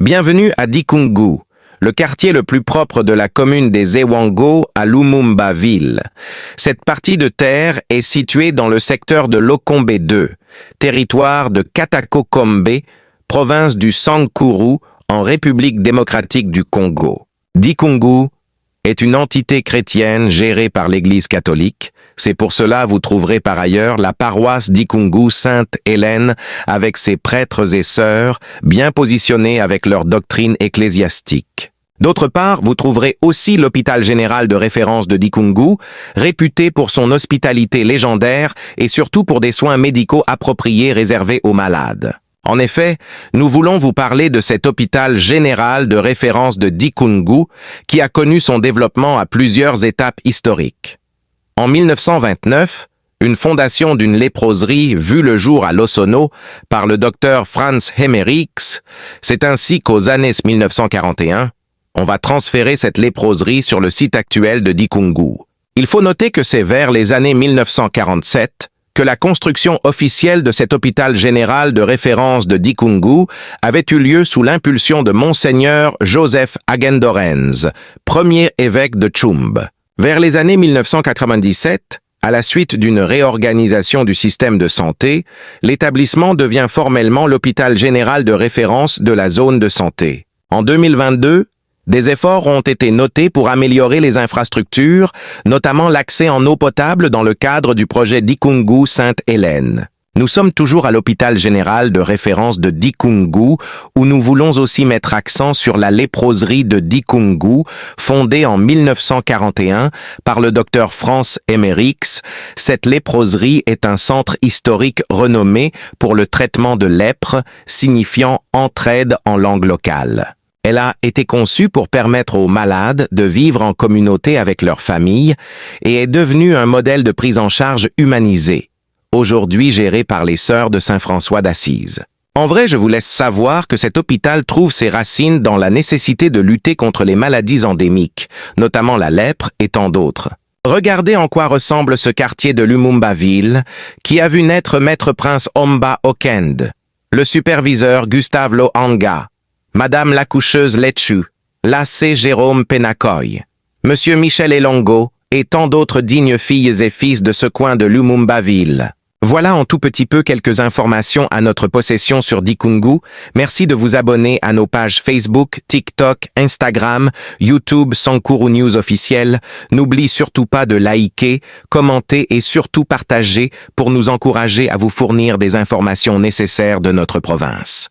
Bienvenue à Dikungu, le quartier le plus propre de la commune des Ewango à Lumumba-Ville. Cette partie de terre est située dans le secteur de Lokombe 2, territoire de Katakokombe, province du Sankuru, en République démocratique du Congo. Dikungu est une entité chrétienne gérée par l'Église catholique. C'est pour cela vous trouverez par ailleurs la paroisse Dikungu Sainte-Hélène avec ses prêtres et sœurs bien positionnés avec leur doctrine ecclésiastique. D'autre part, vous trouverez aussi l'hôpital général de référence de Dikungu, réputé pour son hospitalité légendaire et surtout pour des soins médicaux appropriés réservés aux malades. En effet, nous voulons vous parler de cet hôpital général de référence de Dikungu qui a connu son développement à plusieurs étapes historiques. En 1929, une fondation d'une léproserie vue le jour à Losono par le docteur Franz Hemmerich. C'est ainsi qu'aux années 1941, on va transférer cette léproserie sur le site actuel de Dikungu. Il faut noter que c'est vers les années 1947 que la construction officielle de cet hôpital général de référence de Dikungu avait eu lieu sous l'impulsion de Monseigneur Joseph Hagendorenz, premier évêque de Tchumb. Vers les années 1997, à la suite d'une réorganisation du système de santé, l'établissement devient formellement l'hôpital général de référence de la zone de santé. En 2022, des efforts ont été notés pour améliorer les infrastructures, notamment l'accès en eau potable dans le cadre du projet Dikungu Sainte-Hélène. Nous sommes toujours à l'hôpital général de référence de Dikungu, où nous voulons aussi mettre accent sur la léproserie de Dikungu, fondée en 1941 par le docteur Franz Hemmerich. Cette léproserie est un centre historique renommé pour le traitement de lèpre, signifiant entraide en langue locale. Elle a été conçue pour permettre aux malades de vivre en communauté avec leur famille et est devenue un modèle de prise en charge humanisée, aujourd'hui géré par les Sœurs de Saint-François d'Assise. En vrai, je vous laisse savoir que cet hôpital trouve ses racines dans la nécessité de lutter contre les maladies endémiques, notamment la lèpre et tant d'autres. Regardez en quoi ressemble ce quartier de Lumumba-Ville, qui a vu naître Maître Prince Omba Okend, le superviseur Gustave Lohanga, Madame l'accoucheuse Letchu, Lassé Jérôme Penakoy, Monsieur Michel Elongo et tant d'autres dignes filles et fils de ce coin de Lumumba-Ville. Voilà en tout petit peu quelques informations à notre possession sur Dikungu. Merci de vous abonner à nos pages Facebook, TikTok, Instagram, YouTube Sankuru News officiel. N'oublie surtout pas de liker, commenter et surtout partager pour nous encourager à vous fournir des informations nécessaires de notre province.